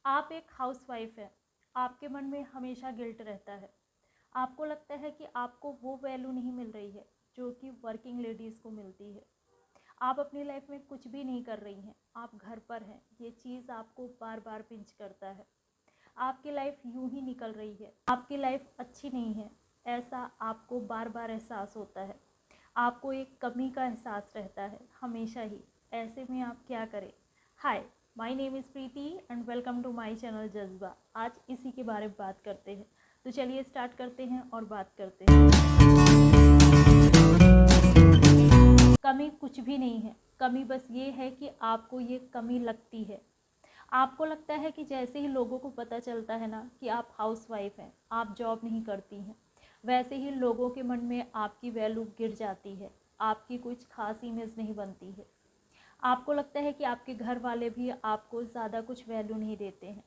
आप एक हाउसवाइफ हैं, आपके मन में हमेशा गिल्ट रहता है। आपको लगता है कि आपको वो वैल्यू नहीं मिल रही है जो कि वर्किंग लेडीज़ को मिलती है। आप अपनी लाइफ में कुछ भी नहीं कर रही हैं, आप घर पर हैं, ये चीज़ आपको बार बार पिंच करता है। आपकी लाइफ यूं ही निकल रही है, आपकी लाइफ अच्छी नहीं है, ऐसा आपको बार बार एहसास होता है। आपको एक कमी का एहसास रहता है हमेशा ही। ऐसे में आप क्या करें? Hi, my name is Preeti and welcome to my channel Jazba. आज इसी के बारे में बात करते हैं, तो चलिए स्टार्ट करते हैं और बात करते हैं। कमी कुछ भी नहीं है, कमी बस ये है कि आपको ये कमी लगती है। आपको लगता है कि जैसे ही लोगों को पता चलता है ना कि आप हाउसवाइफ हैं, आप जॉब नहीं करती हैं, वैसे ही लोगों के मन में आपकी वैल्यू गिर जाती है, आपकी कुछ खास इमेज नहीं बनती है। आपको लगता है कि आपके घर वाले भी आपको ज़्यादा कुछ वैल्यू नहीं देते हैं।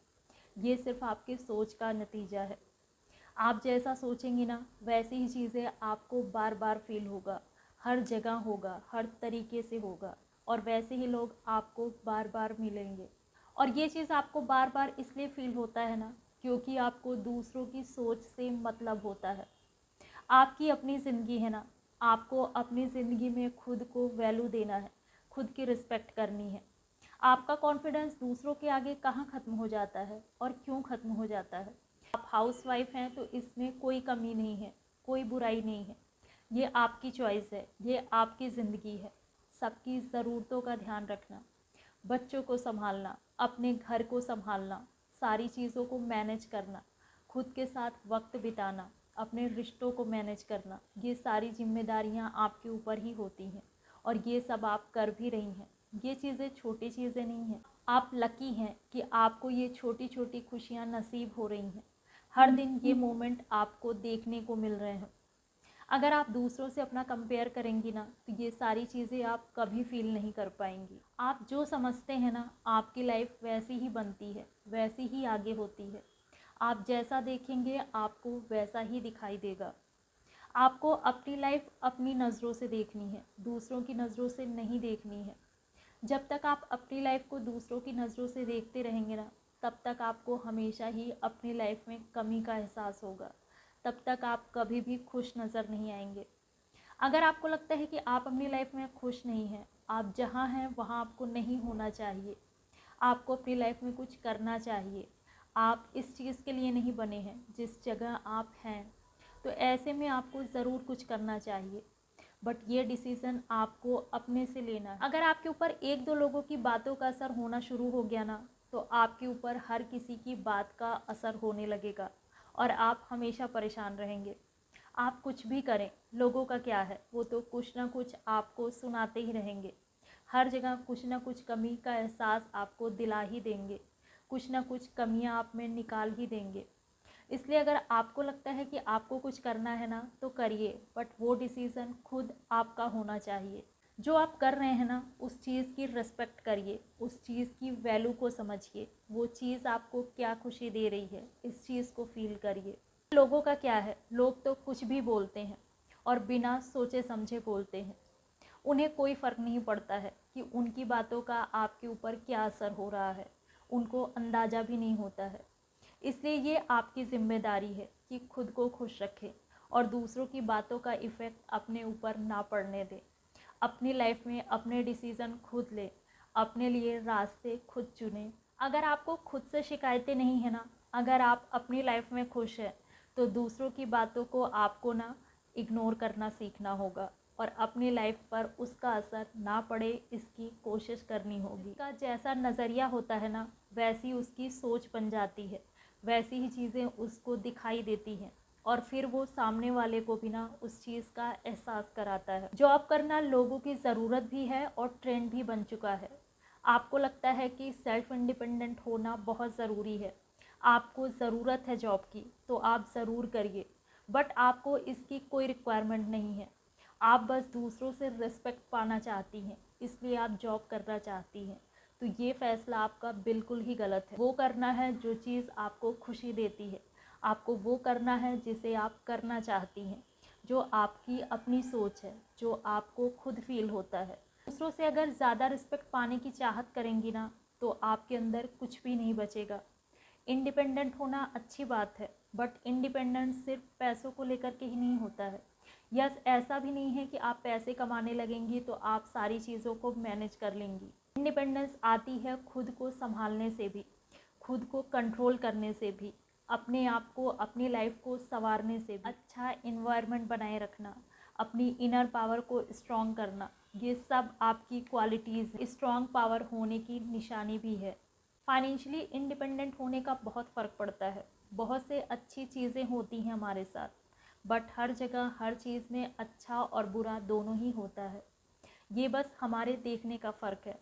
ये सिर्फ आपकी सोच का नतीजा है। आप जैसा सोचेंगी ना वैसी ही चीज़ें आपको बार बार फील होगा, हर जगह होगा, हर तरीके से होगा, और वैसे ही लोग आपको बार बार मिलेंगे। और ये चीज़ आपको बार बार इसलिए फील होता है ना क्योंकि आपको दूसरों की सोच से मतलब होता है। आपकी अपनी ज़िंदगी है ना, आपको अपनी ज़िंदगी में खुद को वैल्यू देना है, खुद की रिस्पेक्ट करनी है। आपका कॉन्फिडेंस दूसरों के आगे कहाँ ख़त्म हो जाता है और क्यों ख़त्म हो जाता है? आप हाउसवाइफ हैं तो इसमें कोई कमी नहीं है, कोई बुराई नहीं है। ये आपकी चॉइस है, ये आपकी ज़िंदगी है। सबकी ज़रूरतों का ध्यान रखना, बच्चों को संभालना, अपने घर को संभालना, सारी चीज़ों को मैनेज करना, खुद के साथ वक्त बिताना, अपने रिश्तों को मैनेज करना, ये सारी जिम्मेदारियां आपके ऊपर ही होती हैं और ये सब आप कर भी रही हैं। ये चीज़ें छोटी चीज़ें नहीं हैं। आप लकी हैं कि आपको ये छोटी छोटी खुशियां नसीब हो रही हैं। हर दिन ये मोमेंट आपको देखने को मिल रहे हैं। अगर आप दूसरों से अपना कंपेयर करेंगी ना तो ये सारी चीज़ें आप कभी फील नहीं कर पाएंगी। आप जो समझते हैं ना आपकी लाइफ वैसी ही बनती है, वैसी ही आगे होती है। आप जैसा देखेंगे आपको वैसा ही दिखाई देगा। आपको अपनी लाइफ अपनी नज़रों से देखनी है, दूसरों की नज़रों से नहीं देखनी है। जब तक आप अपनी लाइफ को दूसरों की नज़रों से देखते रहेंगे ना तब तक आपको हमेशा ही अपनी लाइफ में कमी का एहसास होगा। तब तक आप कभी भी खुश नज़र नहीं आएंगे। अगर आपको लगता है कि आप अपनी लाइफ में खुश नहीं हैं, आप जहाँ हैं वहाँ आपको नहीं होना चाहिए, आपको अपनी लाइफ में कुछ करना चाहिए, आप इस चीज़ के लिए नहीं बने हैं जिस जगह आप हैं, तो ऐसे में आपको ज़रूर कुछ करना चाहिए। बट ये डिसीज़न आपको अपने से लेना है। अगर आपके ऊपर एक दो लोगों की बातों का असर होना शुरू हो गया ना तो आपके ऊपर हर किसी की बात का असर होने लगेगा और आप हमेशा परेशान रहेंगे। आप कुछ भी करें, लोगों का क्या है, वो तो कुछ ना कुछ आपको सुनाते ही रहेंगे। हर जगह कुछ ना कुछ कमी का एहसास आपको दिला ही देंगे, कुछ ना कुछ कमियां आप में निकाल ही देंगे। इसलिए अगर आपको लगता है कि आपको कुछ करना है ना तो करिए, बट वो डिसीज़न खुद आपका होना चाहिए। जो आप कर रहे हैं ना उस चीज़ की रिस्पेक्ट करिए, उस चीज़ की वैल्यू को समझिए, वो चीज़ आपको क्या खुशी दे रही है इस चीज़ को फील करिए। लोगों का क्या है, लोग तो कुछ भी बोलते हैं और बिना सोचे समझे बोलते हैं। उन्हें कोई फ़र्क नहीं पड़ता है कि उनकी बातों का आपके ऊपर क्या असर हो रहा है, उनको अंदाज़ा भी नहीं होता है। इसलिए ये आपकी ज़िम्मेदारी है कि खुद को खुश रखें और दूसरों की बातों का इफ़ेक्ट अपने ऊपर ना पड़ने दें। अपनी लाइफ में अपने डिसीज़न खुद लें, अपने लिए रास्ते खुद चुनें। अगर आपको खुद से शिकायतें नहीं है ना, अगर आप अपनी लाइफ में खुश हैं तो दूसरों की बातों को आपको ना इग्नोर करना सीखना होगा और अपनी लाइफ पर उसका असर ना पड़े इसकी कोशिश करनी होगी। उसका जैसा नज़रिया होता है ना वैसी उसकी सोच बन जाती है, वैसी ही चीज़ें उसको दिखाई देती हैं और फिर वो सामने वाले को भी ना उस चीज़ का एहसास कराता है। जॉब करना लोगों की ज़रूरत भी है और ट्रेंड भी बन चुका है। आपको लगता है कि सेल्फ इंडिपेंडेंट होना बहुत ज़रूरी है, आपको ज़रूरत है जॉब की तो आप ज़रूर करिए, बट आपको इसकी कोई रिक्वायरमेंट नहीं है। आप बस दूसरों से रिस्पेक्ट पाना चाहती हैं इसलिए आप जॉब करना चाहती हैं, तो ये फ़ैसला आपका बिल्कुल ही गलत है। वो करना है जो चीज़ आपको खुशी देती है, आपको वो करना है जिसे आप करना चाहती हैं, जो आपकी अपनी सोच है, जो आपको खुद फील होता है। दूसरों से अगर ज़्यादा रिस्पेक्ट पाने की चाहत करेंगी ना तो आपके अंदर कुछ भी नहीं बचेगा। इंडिपेंडेंट होना अच्छी बात है, बट इंडिपेंडेंट सिर्फ पैसों को लेकर के ही नहीं होता है। यस, ऐसा भी नहीं है कि आप पैसे कमाने लगेंगी तो आप सारी चीज़ों को मैनेज कर लेंगी। इंडिपेंडेंस आती है खुद को संभालने से भी, खुद को कंट्रोल करने से भी, अपने आप को, अपनी लाइफ को संवारने से भी, अच्छा इन्वायरमेंट बनाए रखना, अपनी इनर पावर को स्ट्रॉन्ग करना, ये सब आपकी क्वालिटीज़, स्ट्रॉन्ग पावर होने की निशानी भी है। फाइनेंशियली इंडिपेंडेंट होने का बहुत फ़र्क पड़ता है। बहुत से अच्छी चीज़ें होती हैं हमारे साथ, बट हर जगह हर चीज़ में अच्छा और बुरा दोनों ही होता है। ये बस हमारे देखने का फ़र्क है।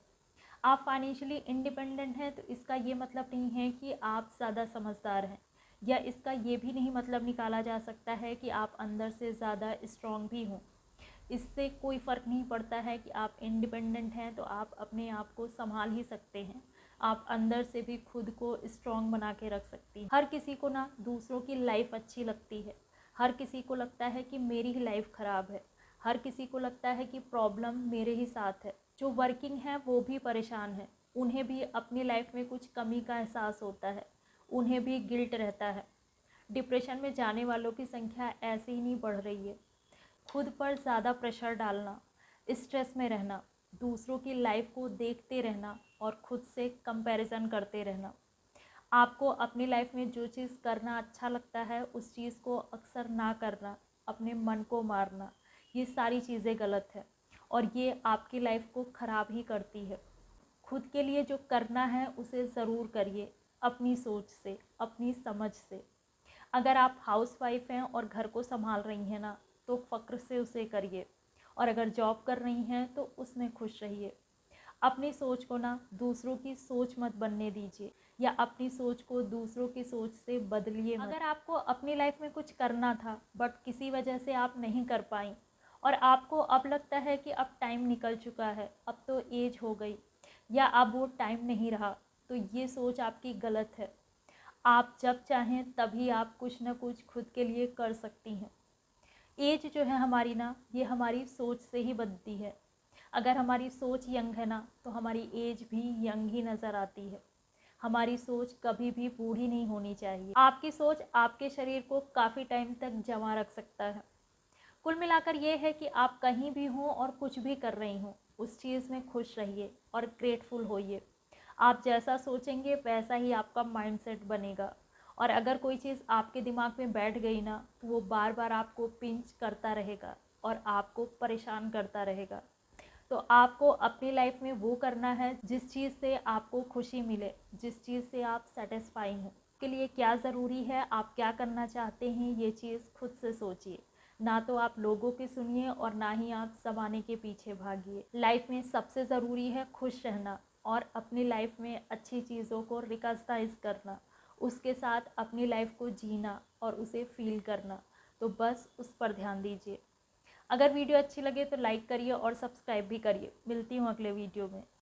आप फाइनेंशियली इंडिपेंडेंट हैं तो इसका ये मतलब नहीं है कि आप ज़्यादा समझदार हैं, या इसका ये भी नहीं मतलब निकाला जा सकता है कि आप अंदर से ज़्यादा स्ट्रॉन्ग भी हों। इससे कोई फ़र्क नहीं पड़ता है कि आप इंडिपेंडेंट हैं तो आप अपने आप को संभाल ही सकते हैं, आप अंदर से भी खुद को स्ट्रॉन्ग बना के रख सकती हैं। हर किसी को ना दूसरों की लाइफ अच्छी लगती है, हर किसी को लगता है कि मेरी ही लाइफ ख़राब है, हर किसी को लगता है कि प्रॉब्लम मेरे ही साथ है। जो वर्किंग है वो भी परेशान है, उन्हें भी अपनी लाइफ में कुछ कमी का एहसास होता है, उन्हें भी गिल्ट रहता है। डिप्रेशन में जाने वालों की संख्या ऐसे ही नहीं बढ़ रही है। खुद पर ज़्यादा प्रेशर डालना, स्ट्रेस में रहना, दूसरों की लाइफ को देखते रहना और खुद से कंपैरिजन करते रहना, आपको अपनी लाइफ में जो चीज़ करना अच्छा लगता है उस चीज़ को अक्सर ना करना, अपने मन को मारना, ये सारी चीज़ें गलत है और ये आपकी लाइफ को ख़राब ही करती है। खुद के लिए जो करना है उसे ज़रूर करिए, अपनी सोच से, अपनी समझ से। अगर आप हाउसवाइफ हैं और घर को संभाल रही हैं ना, तो फ़क्र से उसे करिए, और अगर जॉब कर रही हैं तो उसमें खुश रहिए। अपनी सोच को ना दूसरों की सोच मत बनने दीजिए, या अपनी सोच को दूसरों की सोच से बदलिए मत। अगर आपको अपनी लाइफ में कुछ करना था बट किसी वजह से आप नहीं कर पाई, और आपको अब लगता है कि अब टाइम निकल चुका है, अब तो एज हो गई, या अब वो टाइम नहीं रहा, तो ये सोच आपकी गलत है। आप जब चाहें तभी आप कुछ ना कुछ खुद के लिए कर सकती हैं। एज जो है हमारी ना, ये हमारी सोच से ही बनती है। अगर हमारी सोच यंग है ना, तो हमारी एज भी यंग ही नज़र आती है। हमारी सोच कभी भी बूढ़ी नहीं होनी चाहिए। आपकी सोच आपके शरीर को काफ़ी टाइम तक जमा रख सकता है। कुल मिलाकर ये है कि आप कहीं भी हों और कुछ भी कर रही हों, उस चीज़ में खुश रहिए और ग्रेटफुल होइए। आप जैसा सोचेंगे वैसा ही आपका माइंडसेट बनेगा, और अगर कोई चीज़ आपके दिमाग में बैठ गई ना, तो वो बार बार आपको पिंच करता रहेगा और आपको परेशान करता रहेगा। तो आपको अपनी लाइफ में वो करना है जिस चीज़ से आपको खुशी मिले, जिस चीज़ से आप सेटिस्फाई हों। के लिए क्या ज़रूरी है, आप क्या करना चाहते हैं, ये चीज़ खुद से सोचिए। ना तो आप लोगों की सुनिए और ना ही आप ज़माने के पीछे भागिए। लाइफ में सबसे ज़रूरी है खुश रहना और अपनी लाइफ में अच्छी चीज़ों को रिकॉग्नाइज करना, उसके साथ अपनी लाइफ को जीना और उसे फील करना। तो बस उस पर ध्यान दीजिए। अगर वीडियो अच्छी लगे तो लाइक करिए और सब्सक्राइब भी करिए। मिलती हूँ अगले वीडियो में।